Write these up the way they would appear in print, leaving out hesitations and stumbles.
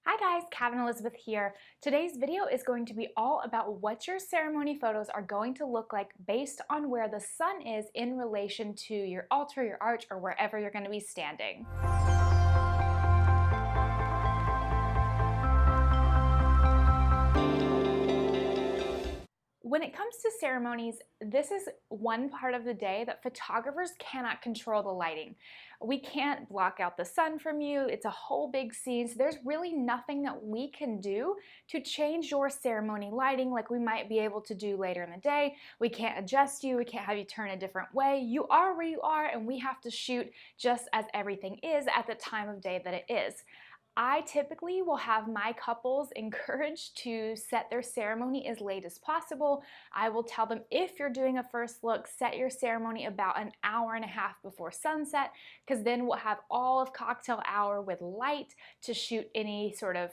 Hi guys, Kevin Elizabeth here. Today's video is going to be all about what your ceremony photos are going to look like based on where the sun is in relation to your altar, your arch, or wherever you're going to be standing. When it comes to ceremonies, this is one part of the day that photographers cannot control the lighting. We can't block out the sun from you. It's a whole big scene, so there's really nothing that we can do to change your ceremony lighting like we might be able to do later in the day. We can't adjust you. We can't have you turn a different way. You are where you are, and we have to shoot just as everything is at the time of day that it is. I typically will have my couples encouraged to set their ceremony as late as possible. I will tell them, if you're doing a first look, set your ceremony about an hour and a half before sunset, because then we'll have all of cocktail hour with light to shoot any sort of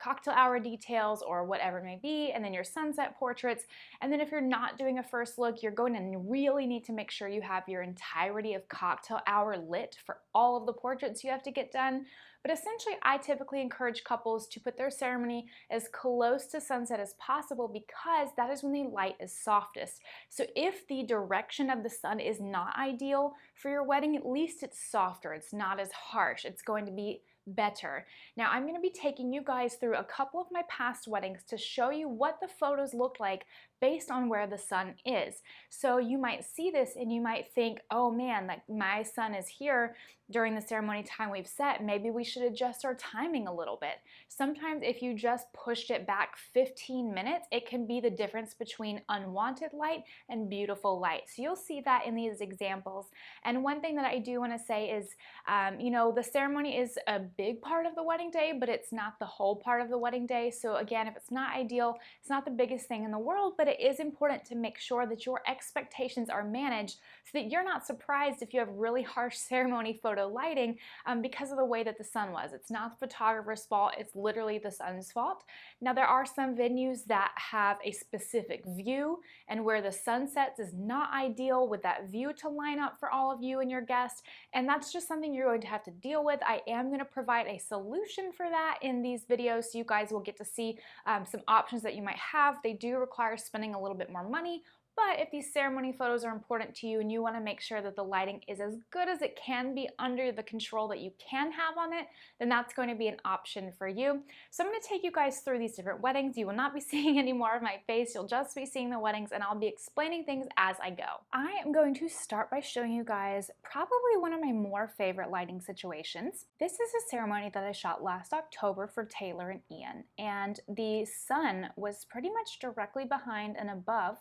cocktail hour details or whatever it may be, and then your sunset portraits. And then if you're not doing a first look, you're going to really need to make sure you have your entirety of cocktail hour lit for all of the portraits you have to get done. But essentially, I typically encourage couples to put their ceremony as close to sunset as possible, because that is when the light is softest. So if the direction of the sun is not ideal for your wedding, at least it's softer. It's not as harsh. It's going to be better. Now, I'm going to be taking you guys through a couple of my past weddings to show you what the photos look like based on where the sun is. So you might see this and you might think, oh man, like my sun is here during the ceremony time we've set. Maybe we should adjust our timing a little bit. Sometimes if you just pushed it back 15 minutes, it can be the difference between unwanted light and beautiful light. So you'll see that in these examples. And one thing that I do want to say is, the ceremony is a big part of the wedding day, but it's not the whole part of the wedding day. So again, if it's not ideal, it's not the biggest thing in the world, but it is important to make sure that your expectations are managed so that you're not surprised if you have really harsh ceremony photo lighting because of the way that the sun was. It's not the photographer's fault, it's literally the sun's fault. Now, there are some venues that have a specific view, and where the sun sets is not ideal with that view to line up for all of you and your guests, and that's just something you're going to have to deal with. I am going to provide a solution for that in these videos, so you guys will get to see some options that you might have. They do require spending a little bit more money, but if these ceremony photos are important to you and you want to make sure that the lighting is as good as it can be under the control that you can have on it, then that's going to be an option for you. So I'm going to take you guys through these different weddings. You will not be seeing any more of my face. You'll just be seeing the weddings, and I'll be explaining things as I go. I am going to start by showing you guys probably one of my more favorite lighting situations. This is a ceremony that I shot last October for Taylor and Ian, and the sun was pretty much directly behind and above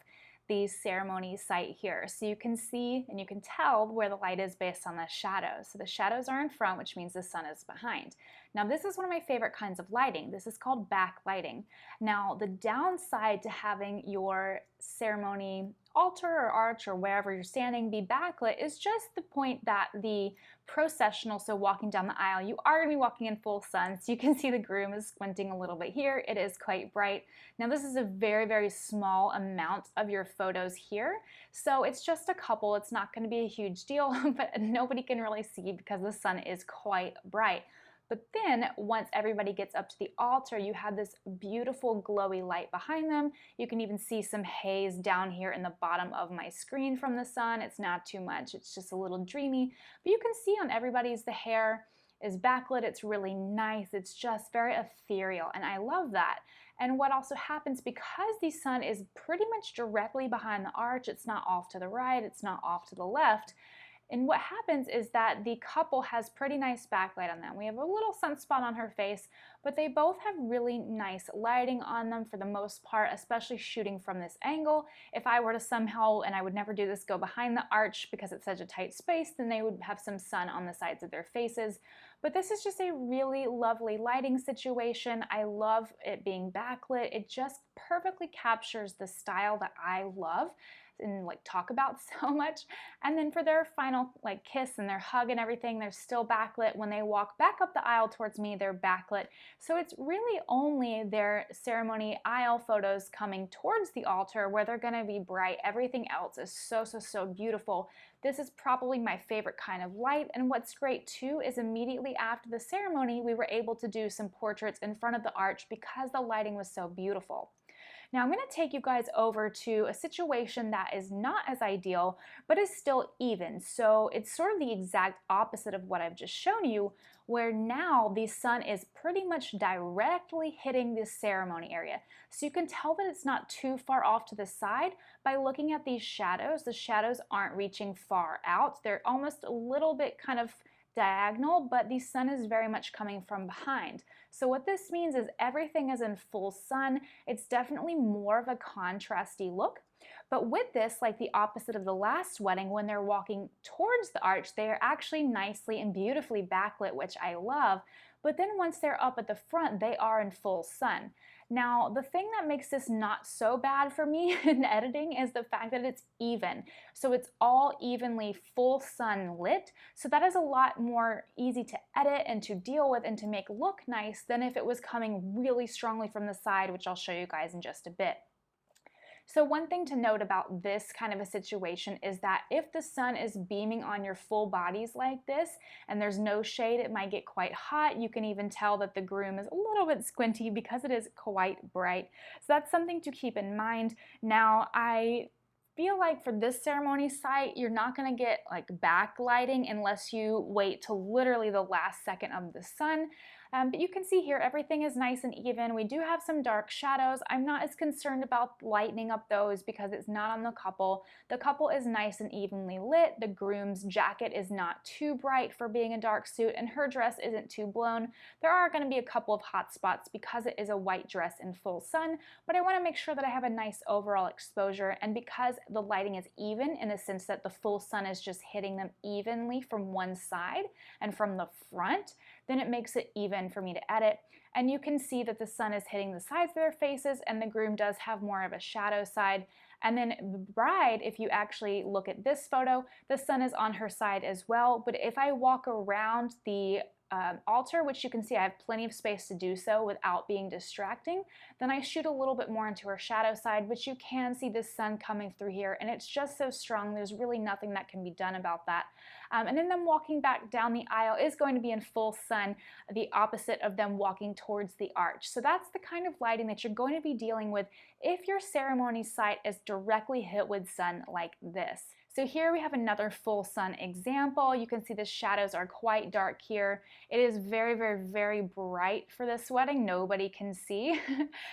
the ceremony site here. So you can see and you can tell where the light is based on the shadows. So the shadows are in front, which means the sun is behind. Now, this is one of my favorite kinds of lighting. This is called backlighting. Now, the downside to having your ceremony altar or arch or wherever you're standing be backlit is just the point that the processional, so walking down the aisle, you are going to be walking in full sun. So you can see the groom is squinting a little bit here. It is quite bright. Now, this is a very, very small amount of your photos here. So it's just a couple. It's not going to be a huge deal, but nobody can really see because the sun is quite bright. But then once everybody gets up to the altar, you have this beautiful glowy light behind them. You can even see some haze down here in the bottom of my screen from the sun. It's not too much, it's just a little dreamy. But you can see on everybody's, the hair is backlit. It's really nice. It's just very ethereal, and I love that. And what also happens, because the sun is pretty much directly behind the arch, it's not off to the right, it's not off to the left. And what happens is that the couple has pretty nice backlight on them. We have a little sunspot on her face, but they both have really nice lighting on them for the most part, especially shooting from this angle. If I were to somehow, and I would never do this, go behind the arch because it's such a tight space, then they would have some sun on the sides of their faces. But this is just a really lovely lighting situation. I love it being backlit. It just perfectly captures the style that I love and like talk about so much. And then for their final like kiss and their hug and everything, they're still backlit. When they walk back up the aisle towards me, they're backlit. So it's really only their ceremony aisle photos coming towards the altar where they're gonna be bright. Everything else is so beautiful. This is probably my favorite kind of light, and what's great too is immediately after the ceremony we were able to do some portraits in front of the arch because the lighting was so beautiful. Now I'm going to take you guys over to a situation that is not as ideal, but is still even. So it's sort of the exact opposite of what I've just shown you, where now the sun is pretty much directly hitting this ceremony area. So you can tell that it's not too far off to the side by looking at these shadows. The shadows aren't reaching far out. They're almost a little bit kind of diagonal, but the sun is very much coming from behind. So what this means is everything is in full sun. It's definitely more of a contrasty look. But with this, like the opposite of the last wedding, when they're walking towards the arch, they are actually nicely and beautifully backlit, which I love. But then once they're up at the front, they are in full sun. Now, the thing that makes this not so bad for me in editing is the fact that it's even. So it's all evenly full sun lit. So that is a lot more easy to edit and to deal with and to make look nice than if it was coming really strongly from the side, which I'll show you guys in just a bit. So one thing to note about this kind of a situation is that if the sun is beaming on your full bodies like this and there's no shade, it might get quite hot. You can even tell that the groom is a little bit squinty because it is quite bright. So that's something to keep in mind. Now, I feel like for this ceremony site, you're not going to get like backlighting unless you wait till literally the last second of the sun. But you can see here everything is nice and even. We do have some dark shadows. I'm not as concerned about lightening up those because it's not on the couple. The couple is nice and evenly lit. The groom's jacket is not too bright for being a dark suit, and her dress isn't too blown. There are going to be a couple of hot spots because it is a white dress in full sun, but I want to make sure that I have a nice overall exposure, and because the lighting is even in the sense that the full sun is just hitting them evenly from one side and from the front, then it makes it even for me to edit. And you can see that the sun is hitting the sides of their faces, and the groom does have more of a shadow side. And then the bride, if you actually look at this photo, the sun is on her side as well. But if I walk around the altar, which you can see I have plenty of space to do so without being distracting, then I shoot a little bit more into her shadow side, but you can see the sun coming through here, and it's just so strong. There's really nothing that can be done about that. And then them walking back down the aisle is going to be in full sun, the opposite of them walking towards the arch. So that's the kind of lighting that you're going to be dealing with if your ceremony site is directly hit with sun like this. So here we have another full sun example. You can see the shadows are quite dark here. It is very bright for this wedding. Nobody can see.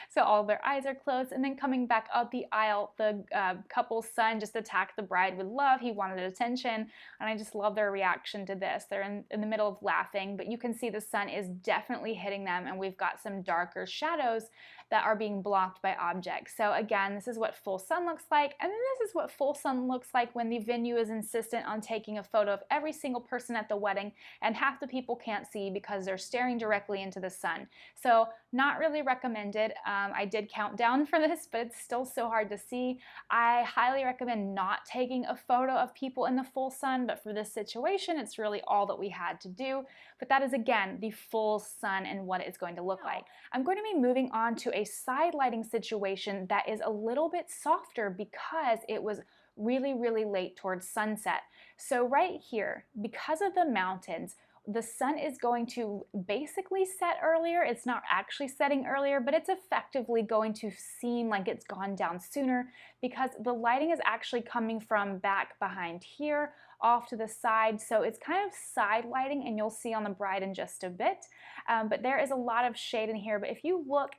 So all their eyes are closed. And then coming back up the aisle, the couple's son just attacked the bride with love. He wanted attention. And I just love their reaction to this. They're in the middle of laughing, but you can see the sun is definitely hitting them, and we've got some darker shadows that are being blocked by objects. So again, this is what full sun looks like, and then this is what full sun looks like when the venue is insistent on taking a photo of every single person at the wedding, and half the people can't see because they're staring directly into the sun. So not really recommended. I did count down for this, but it's still so hard to see. I highly recommend not taking a photo of people in the full sun, but for this situation, it's really all that we had to do. But that is, again, the full sun and what it's going to look like. I'm going to be moving on to a side lighting situation that is a little bit softer because it was really late towards sunset. So right here, because of the mountains, the sun is going to basically set earlier. It's not actually setting earlier, but it's effectively going to seem like it's gone down sooner because the lighting is actually coming from back behind here off to the side. So it's kind of side lighting, and you'll see on the bride in just a bit. But there is a lot of shade in here. But if you look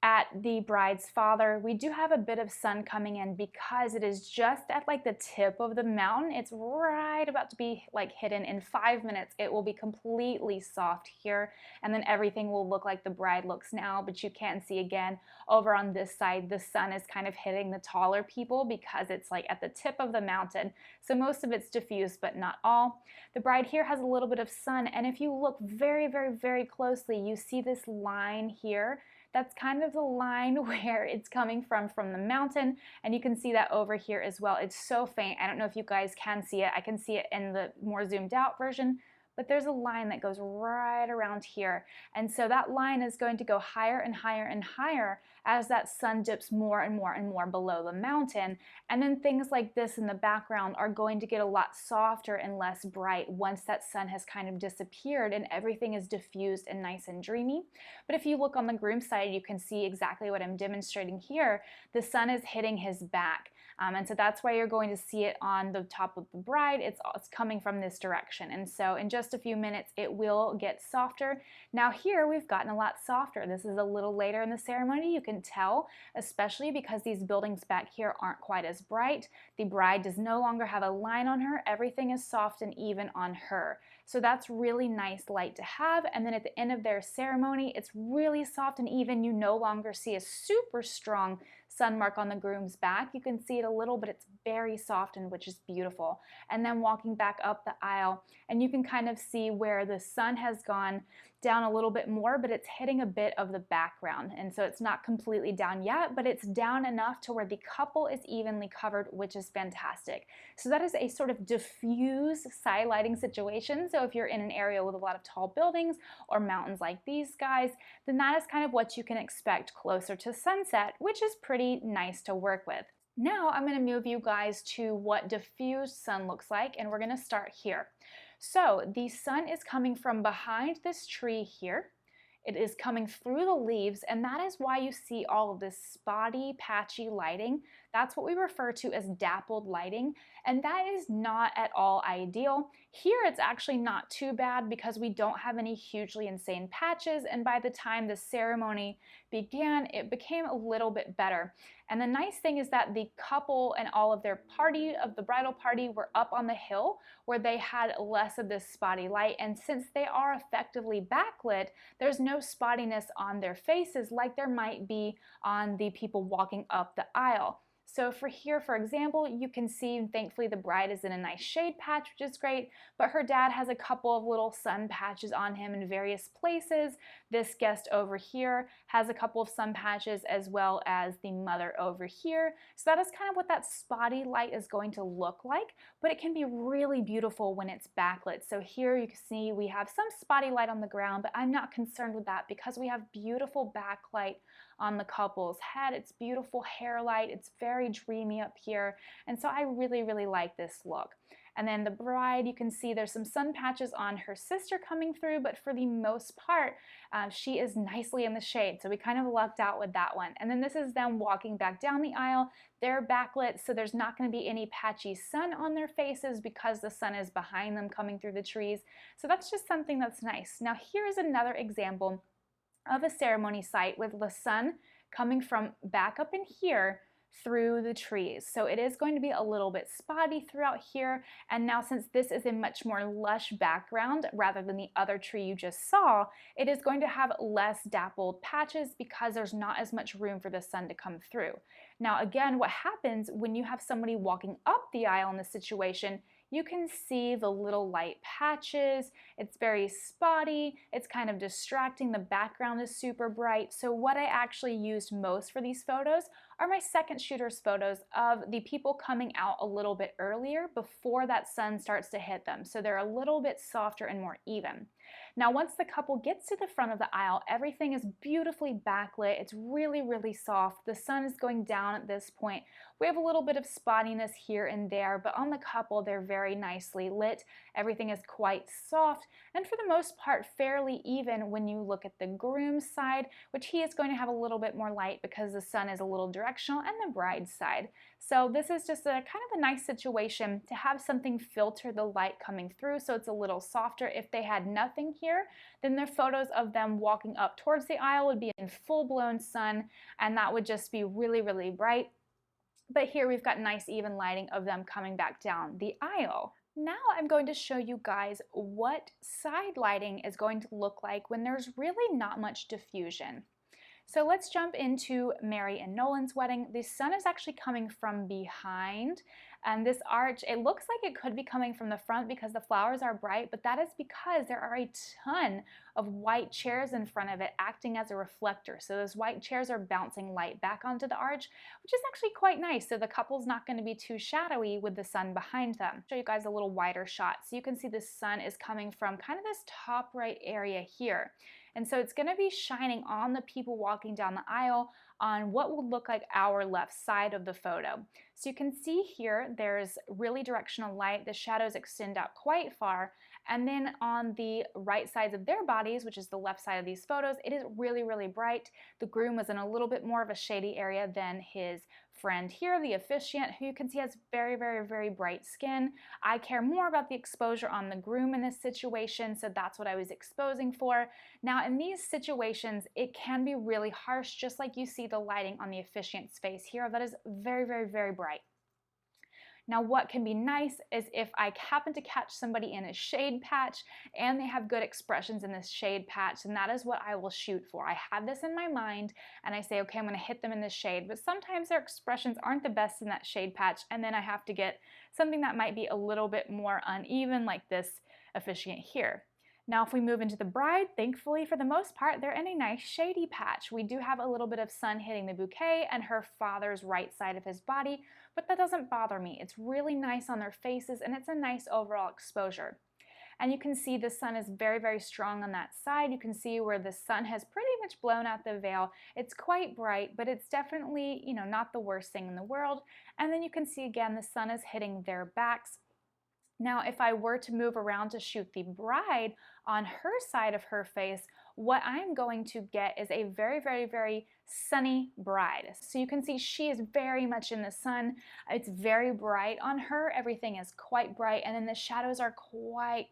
at the bride's father, we do have a bit of sun coming in because it is just at like the tip of the mountain. It's right about to be like hidden. In 5 minutes it will be completely soft here, and then everything will look like the bride looks now. But you can see again over on this side the sun is kind of hitting the taller people because it's like at the tip of the mountain, so most of it's diffused but not all. The bride here has a little bit of sun, and if you look very closely, you see this line here that's kind of the line where it's coming from the mountain, and you can see that over here as well. It's so faint. I don't know if you guys can see it. I can see it in the more zoomed out version, but there's a line that goes right around here. And so that line is going to go higher and higher and higher as that sun dips more and more and more below the mountain. And then things like this in the background are going to get a lot softer and less bright once that sun has kind of disappeared and everything is diffused and nice and dreamy. But if you look on the groom side, you can see exactly what I'm demonstrating here. The sun is hitting his back. And so that's why you're going to see it on the top of the bride. It's coming from this direction. And so in just a few minutes, it will get softer. Now here we've gotten a lot softer. This is a little later in the ceremony. You can tell, especially because these buildings back here aren't quite as bright. The bride does no longer have a line on her. Everything is soft and even on her. So that's really nice light to have. And then at the end of their ceremony, it's really soft and even. You no longer see a super strong sun mark on the groom's back. You can see it a little, but it's very soft, and which is beautiful. And then walking back up the aisle, and you can kind of see where the sun has gone down a little bit more, but it's hitting a bit of the background. And so it's not completely down yet, but it's down enough to where the couple is evenly covered, which is fantastic. So that is a sort of diffuse side lighting situation. So if you're in an area with a lot of tall buildings or mountains like these guys, then that is kind of what you can expect closer to sunset, which is pretty nice to work with. Now I'm going to move you guys to what diffused sun looks like, and we're going to start here. So the sun is coming from behind this tree here. It is coming through the leaves, and that is why you see all of this spotty, patchy lighting. That's what we refer to as dappled lighting, and that is not at all ideal. Here it's actually not too bad because we don't have any hugely insane patches, and by the time the ceremony began, it became a little bit better. And the nice thing is that the couple and all of their party, of the bridal party, were up on the hill where they had less of this spotty light, and since they are effectively backlit, there's no spottiness on their faces like there might be on the people walking up the aisle. So for here, for example, you can see, thankfully, the bride is in a nice shade patch, which is great, but her dad has a couple of little sun patches on him in various places. This guest over here has a couple of sun patches, as well as the mother over here. So that is kind of what that spotty light is going to look like, but it can be really beautiful when it's backlit. So here you can see we have some spotty light on the ground, but I'm not concerned with that because we have beautiful backlight on the couple's head. It's beautiful hair light. It's very dreamy up here. And so I really, really like this look. And then the bride, you can see there's some sun patches on her sister coming through, but for the most part, she is nicely in the shade. So we kind of lucked out with that one. And then this is them walking back down the aisle. They're backlit, so there's not going to be any patchy sun on their faces because the sun is behind them coming through the trees. So that's just something that's nice. Now here's another example of a ceremony site with the sun coming from back up in here through the trees. So it is going to be a little bit spotty throughout here. And now since this is a much more lush background rather than the other tree you just saw, it is going to have less dappled patches because there's not as much room for the sun to come through. Now again, what happens when you have somebody walking up the aisle in this situation, you can see the little light patches. It's very spotty. It's kind of distracting. The background is super bright. So what I actually used most for these photos are my second shooter's photos of the people coming out a little bit earlier before that sun starts to hit them. So they're a little bit softer and more even. Now, once the couple gets to the front of the aisle, everything is beautifully backlit. It's really, really soft. The sun is going down at this point. We have a little bit of spottiness here and there, but on the couple, they're very nicely lit. Everything is quite soft, and for the most part, fairly even when you look at the groom's side, which he is going to have a little bit more light because the sun is a little directional, and the bride's side. So this is just a kind of a nice situation to have something filter the light coming through so it's a little softer. If they had nothing here, then their photos of them walking up towards the aisle would be in full-blown sun, and that would just be really, really bright. But here we've got nice even lighting of them coming back down the aisle. Now I'm going to show you guys what side lighting is going to look like when there's really not much diffusion. So let's jump into Mary and Nolan's wedding. The sun is actually coming from behind And this arch, it looks like it could be coming from the front because the flowers are bright, but that is because there are a ton of white chairs in front of it acting as a reflector. So those white chairs are bouncing light back onto the arch, which is actually quite nice. So the couple's not going to be too shadowy with the sun behind them. I'll show you guys a little wider shot. So you can see the sun is coming from kind of this top right area here. And so it's going to be shining on the people walking down the aisle on what would look like our left side of the photo. So you can see here there's really directional light. The shadows extend out quite far. And then on the right sides of their bodies, which is the left side of these photos, it is really, really bright. The groom was in a little bit more of a shady area than his friend here, the officiant, who you can see has very, very, very bright skin. I care more about the exposure on the groom in this situation, so that's what I was exposing for. Now, in these situations, it can be really harsh, just like you see the lighting on the officiant's face here. That is very, very, very bright. Now, what can be nice is if I happen to catch somebody in a shade patch and they have good expressions in this shade patch, and that is what I will shoot for. I have this in my mind and I say, okay, I'm going to hit them in the shade, but sometimes their expressions aren't the best in that shade patch, and then I have to get something that might be a little bit more uneven, like this officiant here. Now, if we move into the bride, thankfully, for the most part, they're in a nice shady patch. We do have a little bit of sun hitting the bouquet and her father's right side of his body, but that doesn't bother me. It's really nice on their faces, and it's a nice overall exposure. And you can see the sun is very, very strong on that side. You can see where the sun has pretty much blown out the veil. It's quite bright, but it's definitely, not the worst thing in the world. And then you can see again, the sun is hitting their backs. Now, if I were to move around to shoot the bride on her side of her face, what I'm going to get is a very, very, very sunny bride. So you can see she is very much in the sun. It's very bright on her. Everything is quite bright. And then the shadows are quite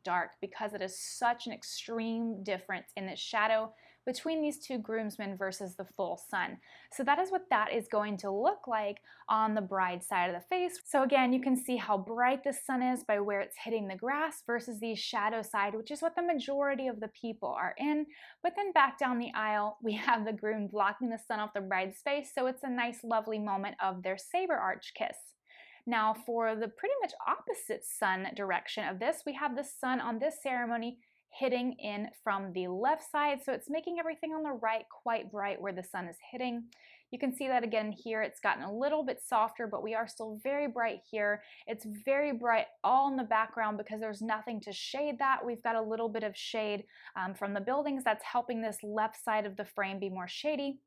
dark because it is such an extreme difference in the shadow between these two groomsmen versus the full sun. So that is what that is going to look like on the bride's side of the face. So again, you can see how bright the sun is by where it's hitting the grass versus the shadow side, which is what the majority of the people are in. But then back down the aisle, we have the groom blocking the sun off the bride's face, so it's a nice, lovely moment of their saber arch kiss. Now, for the pretty much opposite sun direction of this, we have the sun on this ceremony hitting in from the left side, so it's making everything on the right quite bright where the sun is hitting. You can see that again here. It's gotten a little bit softer, but we are still very bright here. It's very bright all in the background because there's nothing to shade that. We've got a little bit of shade from the buildings that's helping this left side of the frame be more shady.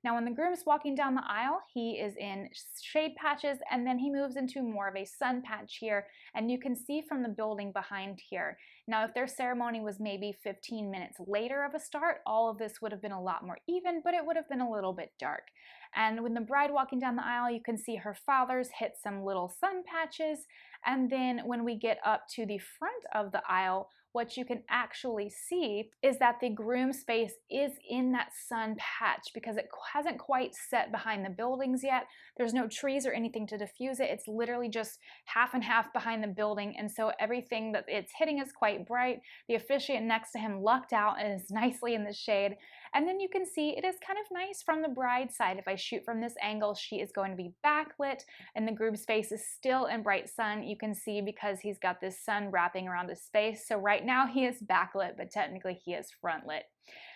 Now, when the groom's walking down the aisle, he is in shade patches, and then he moves into more of a sun patch here, and you can see from the building behind here. Now, if their ceremony was maybe 15 minutes later of a start, all of this would have been a lot more even, but it would have been a little bit dark. And when the bride walking down the aisle, you can see her father's hit some little sun patches, and then when we get up to the front of the aisle, what you can actually see is that the groom's face is in that sun patch because it hasn't quite set behind the buildings yet. There's no trees or anything to diffuse it. It's literally just half and half behind the building, and so everything that it's hitting is quite bright. The officiant next to him lucked out and is nicely in the shade. And then you can see it is kind of nice from the bride's side. If I shoot from this angle, she is going to be backlit, and the groom's face is still in bright sun. You can see because he's got this sun wrapping around his face. So right now he is backlit, but technically he is frontlit.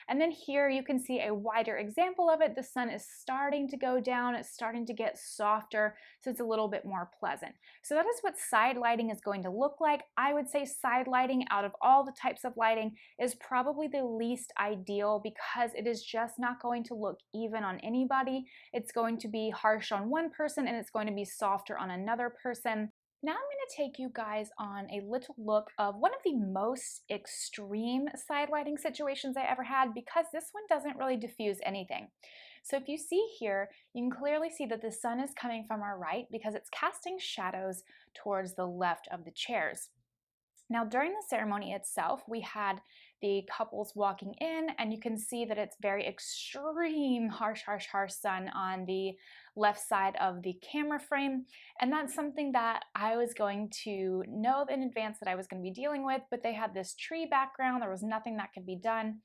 And then here you can see a wider example of it. The sun is starting to go down. It's starting to get softer, so it's a little bit more pleasant. So that is what side lighting is going to look like. I would say side lighting out of all the types of lighting is probably the least ideal because it is just not going to look even on anybody. It's going to be harsh on one person and it's going to be softer on another person. Now I'm going to take you guys on a little look of one of the most extreme side lighting situations I ever had because this one doesn't really diffuse anything. So if you see here, you can clearly see that the sun is coming from our right because it's casting shadows towards the left of the chairs. Now during the ceremony itself, we had the couples walking in, and you can see that it's very extreme, harsh sun on the left side of the camera frame. And that's something that I was going to know in advance that I was going to be dealing with, but they had this tree background. There was nothing that could be done.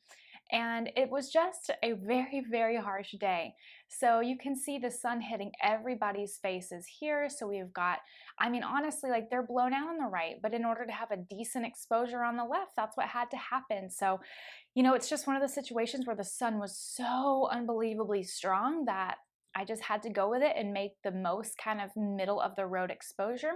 And it was just a very, very harsh day. So you can see the sun hitting everybody's faces here. So we've got, I mean, honestly, like they're blown out on the right, but in order to have a decent exposure on the left, that's what had to happen. So, it's just one of the situations where the sun was so unbelievably strong that I just had to go with it and make the most kind of middle of the road exposure.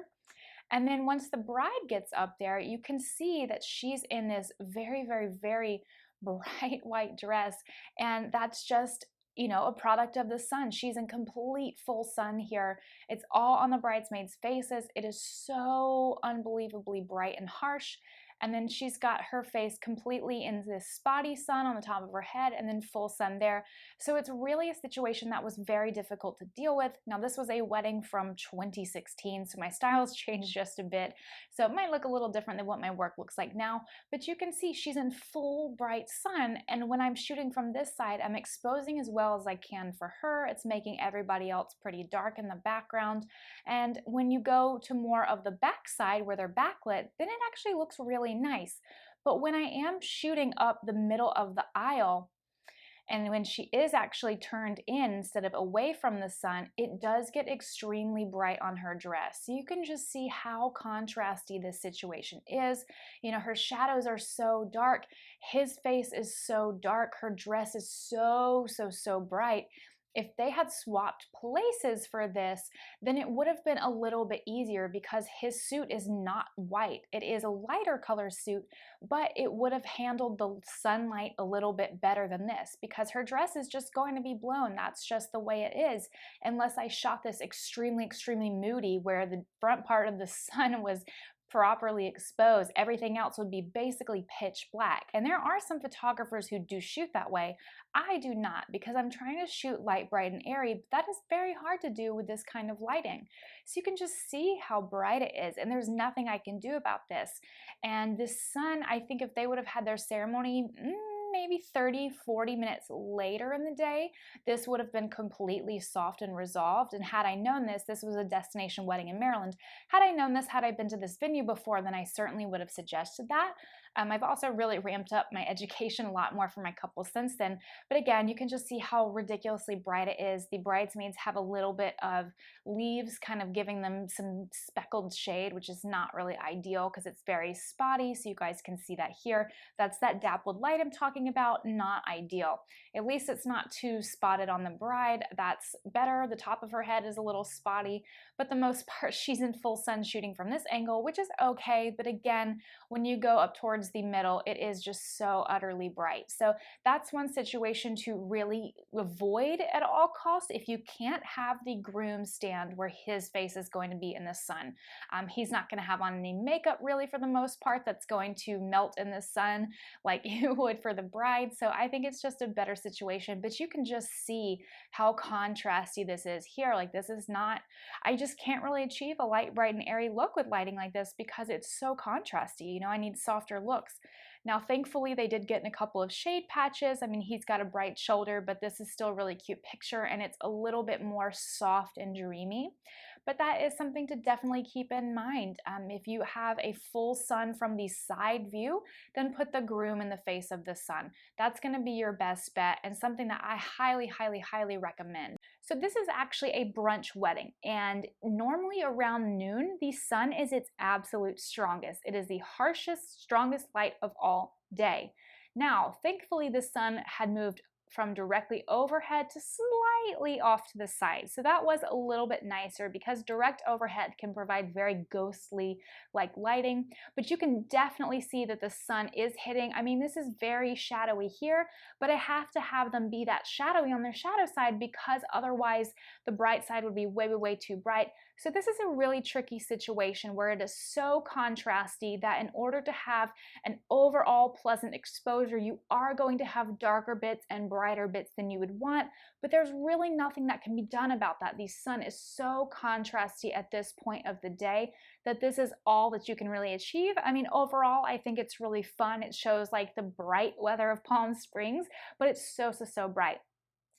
And then once the bride gets up there, you can see that she's in this very, very, very bright white dress. And that's just, a product of the sun. She's in complete full sun here. It's all on the bridesmaids' faces. It is so unbelievably bright and harsh. And then she's got her face completely in this spotty sun on the top of her head and then full sun there. So it's really a situation that was very difficult to deal with. Now, this was a wedding from 2016, so my styles changed just a bit. So it might look a little different than what my work looks like now, but you can see she's in full bright sun. And when I'm shooting from this side, I'm exposing as well as I can for her. It's making everybody else pretty dark in the background. And when you go to more of the back side where they're backlit, then it actually looks really nice. But when I am shooting up the middle of the aisle, and when she is actually turned in instead of away from the sun, it does get extremely bright on her dress. So you can just see how contrasty this situation is. Her shadows are so dark. His face is so dark. Her dress is so, so, so bright. If they had swapped places for this, then it would have been a little bit easier because his suit is not white. It is a lighter color suit, but it would have handled the sunlight a little bit better than this because her dress is just going to be blown. That's just the way it is. Unless I shot this extremely, extremely moody where the front part of the sun was properly exposed, everything else would be basically pitch black. And there are some photographers who do shoot that way. I do not because I'm trying to shoot light, bright, and airy, but that is very hard to do with this kind of lighting. So you can just see how bright it is, and there's nothing I can do about this. And this sun, I think if they would have had their ceremony, maybe 30-40 minutes later in the day, this would have been completely soft and resolved. And had I known this was a destination wedding in Maryland. Had I known this, had I been to this venue before, then I certainly would have suggested that. I've also really ramped up my education a lot more for my couple since then. But again, you can just see how ridiculously bright it is. The bridesmaids have a little bit of leaves kind of giving them some speckled shade, which is not really ideal because it's very spotty. So you guys can see that here. That's that dappled light I'm talking about, not ideal. At least it's not too spotted on the bride. That's better. The top of her head is a little spotty, but the most part, she's in full sun shooting from this angle, which is okay. But again, when you go up towards the middle, it is just so utterly bright. So that's one situation to really avoid at all costs if you can't have the groom stand where his face is going to be in the sun. He's not going to have on any makeup really for the most part that's going to melt in the sun like you would for the bride. So I think it's just a better situation, but you can just see how contrasty this is here. Like this is not, I just can't really achieve a light, bright, and airy look with lighting like this because it's so contrasty. I need softer looks. Now, thankfully, they did get in a couple of shade patches. I mean, he's got a bright shoulder, but this is still a really cute picture, and it's a little bit more soft and dreamy. But that is something to definitely keep in mind. If you have a full sun from the side view, then put the groom in the face of the sun. That's going to be your best bet and something that I highly, highly, highly recommend. So this is actually a brunch wedding, and normally around noon, the sun is its absolute strongest. It is the harshest, strongest light of all day. Now, thankfully, the sun had moved from directly overhead to slightly off to the side. So that was a little bit nicer because direct overhead can provide very ghostly like lighting, but you can definitely see that the sun is hitting. I mean, this is very shadowy here, but I have to have them be that shadowy on their shadow side because otherwise the bright side would be way, way, way too bright. So this is a really tricky situation where it is so contrasty that in order to have an overall pleasant exposure, you are going to have darker bits and brighter bits than you would want, but there's really nothing that can be done about that. The sun is so contrasty at this point of the day that this is all that you can really achieve. I mean, overall, I think it's really fun. It shows like the bright weather of Palm Springs, but it's so, so, so bright.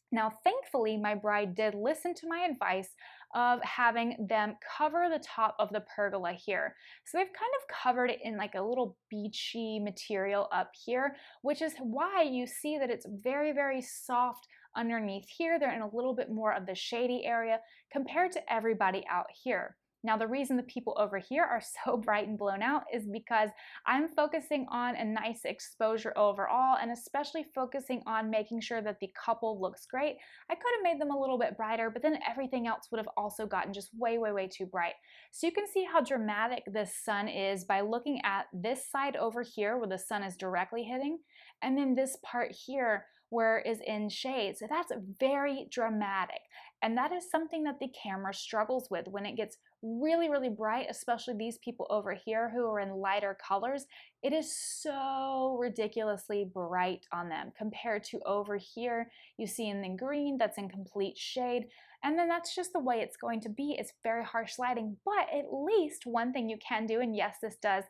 Now, thankfully, my bride did listen to my advice of having them cover the top of the pergola here. So they've kind of covered it in like a little beachy material up here, which is why you see that it's very, very soft underneath here. They're in a little bit more of the shady area compared to everybody out here. Now, the reason the people over here are so bright and blown out is because I'm focusing on a nice exposure overall, and especially focusing on making sure that the couple looks great. I could have made them a little bit brighter, but then everything else would have also gotten just way, way, way too bright. So you can see how dramatic this sun is by looking at this side over here where the sun is directly hitting, and then this part here where it is in shade. So that's very dramatic. And that is something that the camera struggles with when it gets really, really bright, especially these people over here who are in lighter colors. It is so ridiculously bright on them compared to over here. You see in the green, that's in complete shade. And then that's just the way it's going to be. It's very harsh lighting, but at least one thing you can do, and yes, this does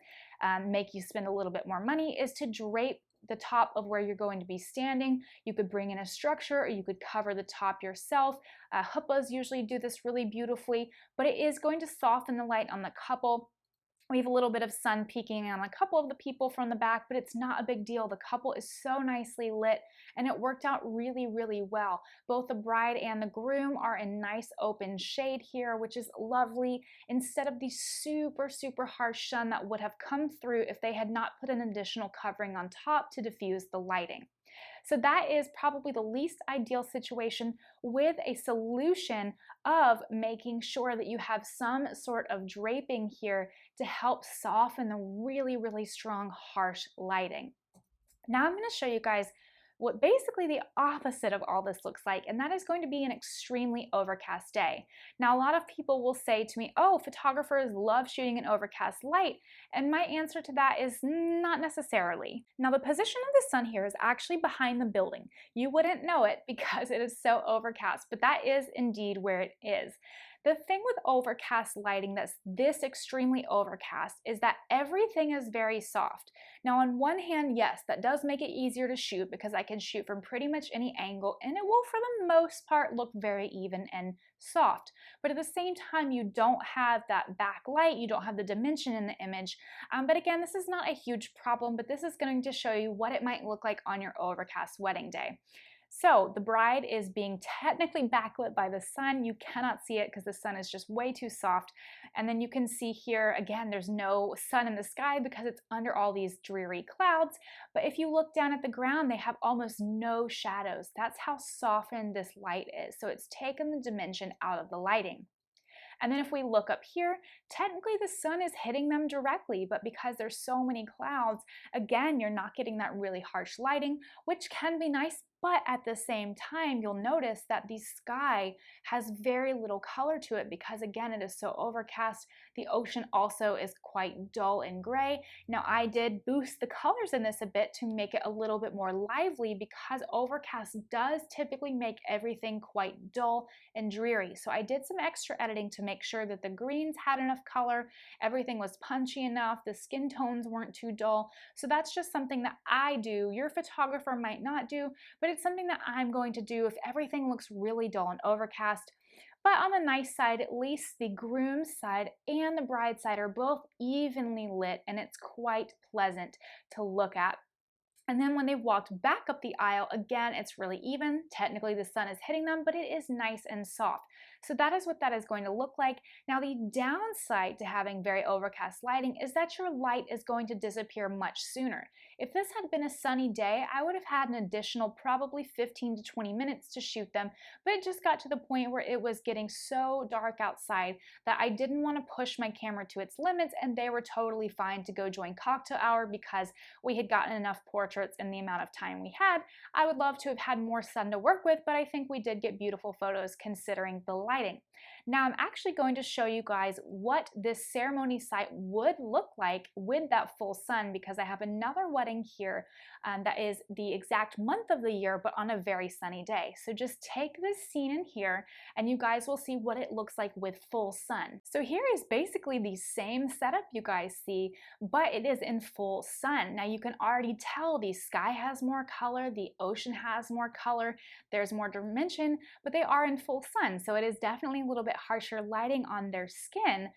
make you spend a little bit more money, is to drape the top of where you're going to be standing. You could bring in a structure, or you could cover the top yourself. Huppahs usually do this really beautifully, but it is going to soften the light on the couple. We have a little bit of sun peeking on a couple of the people from the back, but it's not a big deal. The couple is so nicely lit, and it worked out really, really well. Both the bride and the groom are in nice open shade here, which is lovely, instead of the super, super harsh sun that would have come through if they had not put an additional covering on top to diffuse the lighting. So that is probably the least ideal situation, with a solution of making sure that you have some sort of draping here to help soften the really, really strong, harsh lighting. Now I'm going to show you guys what basically the opposite of all this looks like, and that is going to be an extremely overcast day. Now, a lot of people will say to me, oh, photographers love shooting in overcast light, and my answer to that is not necessarily. Now, the position of the sun here is actually behind the building. You wouldn't know it because it is so overcast, but that is indeed where it is. The thing with overcast lighting that's this extremely overcast is that everything is very soft. Now, on one hand, yes, that does make it easier to shoot because I can shoot from pretty much any angle, and it will for the most part look very even and soft. But at the same time, you don't have that backlight, you don't have the dimension in the image. But again, this is not a huge problem, but this is going to show you what it might look like on your overcast wedding day. So the bride is being technically backlit by the sun. You cannot see it because the sun is just way too soft. And then you can see here, again, there's no sun in the sky because it's under all these dreary clouds. But if you look down at the ground, they have almost no shadows. That's how softened this light is. So it's taken the dimension out of the lighting. And then if we look up here, technically the sun is hitting them directly, but because there's so many clouds, again, you're not getting that really harsh lighting, which can be nice. But at the same time, you'll notice that the sky has very little color to it because, again, it is so overcast. The ocean also is quite dull and gray. Now, I did boost the colors in this a bit to make it a little bit more lively because overcast does typically make everything quite dull and dreary. So I did some extra editing to make sure that the greens had enough color, everything was punchy enough, the skin tones weren't too dull. So that's just something that I do. Your photographer might not do, but it's something that I'm going to do if everything looks really dull and overcast. But on the nice side, at least the groom's side and the bride's side are both evenly lit, and it's quite pleasant to look at. And then when they walked back up the aisle, again, it's really even. Technically, the sun is hitting them, but it is nice and soft. So that is what that is going to look like. Now, the downside to having very overcast lighting is that your light is going to disappear much sooner. If this had been a sunny day, I would have had an additional probably 15 to 20 minutes to shoot them, but it just got to the point where it was getting so dark outside that I didn't want to push my camera to its limits, and they were totally fine to go join cocktail hour because we had gotten enough portraits in the amount of time we had. I would love to have had more sun to work with, but I think we did get beautiful photos considering the lighting. Now I'm actually going to show you guys what this ceremony site would look like with that full sun, because I have another wedding here that is the exact month of the year but on a very sunny day. So just take this scene in here and you guys will see what it looks like with full sun. So here is basically the same setup you guys see, but it is in full sun. Now you can already tell the sky has more color, the ocean has more color, there's more dimension, but they are in full sun, so it is definitely a little bit harsher lighting on their skin,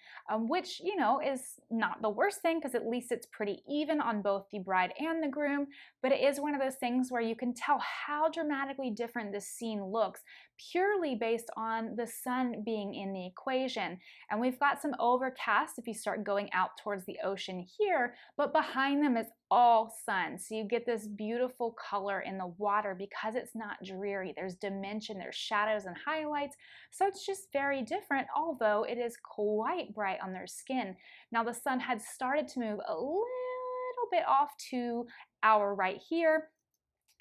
which, you know, is not the worst thing because at least it's pretty even on both the bride and the groom, but it is one of those things where you can tell how dramatically different this scene looks purely based on the sun being in the equation. And we've got some overcast if you start going out towards the ocean here, but behind them is all sun. So you get this beautiful color in the water because it's not dreary. There's dimension, there's shadows and highlights. So it's just very different, although it is quite bright on their skin. Now the sun had started to move a little bit off to our right here.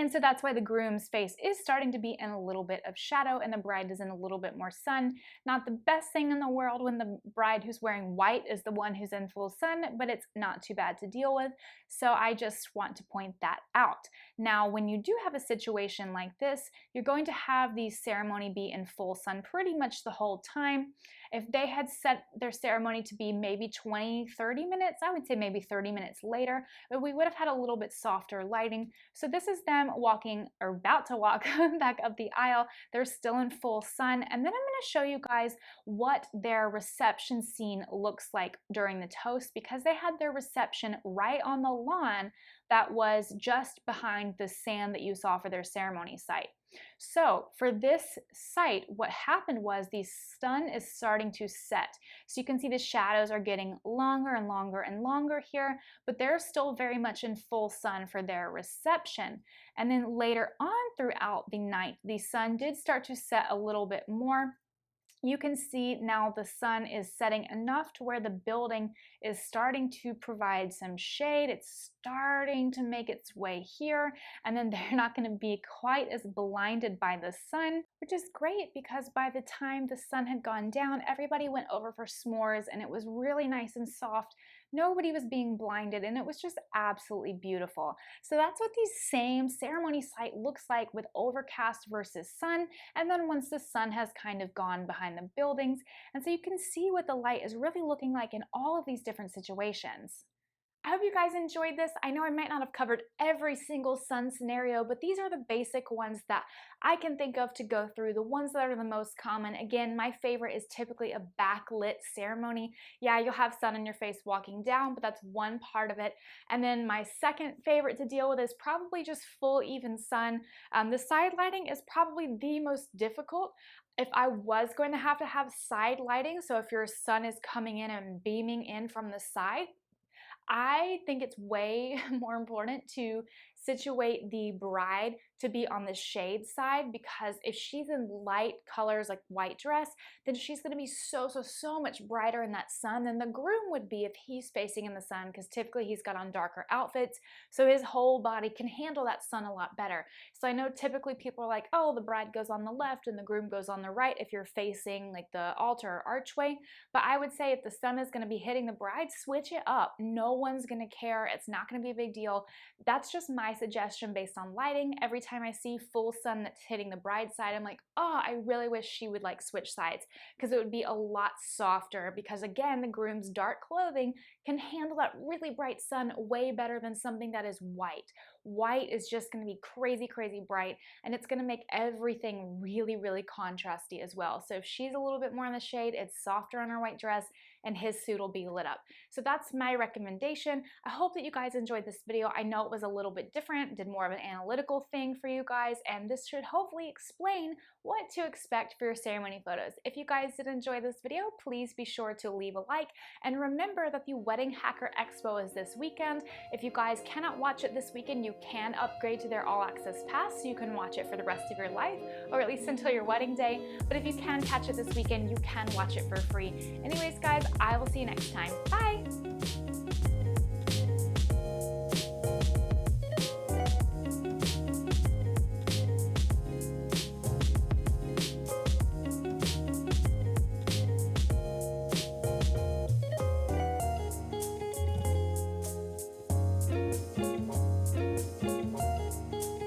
And so that's why the groom's face is starting to be in a little bit of shadow and the bride is in a little bit more sun. Not the best thing in the world when the bride who's wearing white is the one who's in full sun, but it's not too bad to deal with. So I just want to point that out. Now, when you do have a situation like this, you're going to have the ceremony be in full sun pretty much the whole time. If they had set their ceremony to be maybe 20, 30 minutes, I would say maybe 30 minutes later, but we would have had a little bit softer lighting. So this is them walking, or about to walk back up the aisle. They're still in full sun. And then I'm going to show you guys what their reception scene looks like during the toast, because they had their reception right on the lawn that was just behind the sand that you saw for their ceremony site. So for this site, what happened was the sun is starting to set. So you can see the shadows are getting longer and longer and longer here, but they're still very much in full sun for their reception. And then later on throughout the night, the sun did start to set a little bit more. You can see now the sun is setting enough to where the building is starting to provide some shade. It's starting to make its way here, and then they're not going to be quite as blinded by the sun, which is great because by the time the sun had gone down, everybody went over for s'mores and it was really nice and soft. Nobody was being blinded and it was just absolutely beautiful. So that's what the same ceremony site looks like with overcast versus sun, and then once the sun has kind of gone behind the buildings. And so you can see what the light is really looking like in all of these different situations. I hope you guys enjoyed this. I know I might not have covered every single sun scenario, but these are the basic ones that I can think of to go through, the ones that are the most common. Again, my favorite is typically a backlit ceremony. Yeah, you'll have sun in your face walking down, but that's one part of it. And then my second favorite to deal with is probably just full even sun. The side lighting is probably the most difficult. If I was going to have side lighting, so if your sun is coming in and beaming in from the side, I think it's way more important to situate the bride to be on the shade side, because if she's in light colors like white dress, then she's going to be so much brighter in that sun than the groom would be if he's facing in the sun, because typically he's got on darker outfits, so his whole body can handle that sun a lot better. So I know typically people are like, oh, the bride goes on the left and the groom goes on the right if you're facing like the altar or archway, but I would say if the sun is going to be hitting the bride, switch it up. No one's going to care. It's not going to be a big deal. That's just my suggestion based on lighting. Every time I see full sun that's hitting the bride side, I'm like, oh, I really wish she would like switch sides, because it would be a lot softer, because again, the groom's dark clothing can handle that really bright sun way better than something that is white. White is just going to be crazy bright, and it's going to make everything really contrasty as well. So if she's a little bit more in the shade, it's softer on her white dress and his suit will be lit up. So that's my recommendation. I hope that you guys enjoyed this video. I know it was a little bit different, did more of an analytical thing for you guys, and this should hopefully explain what to expect for your ceremony photos. If you guys did enjoy this video, please be sure to leave a like, and remember that the Wedding Hacker Expo is this weekend. If you guys cannot watch it this weekend, you can upgrade to their all access pass so you can watch it for the rest of your life, or at least until your wedding day. But if you can catch it this weekend, you can watch it for free. Anyways guys, I will see you next time. Bye!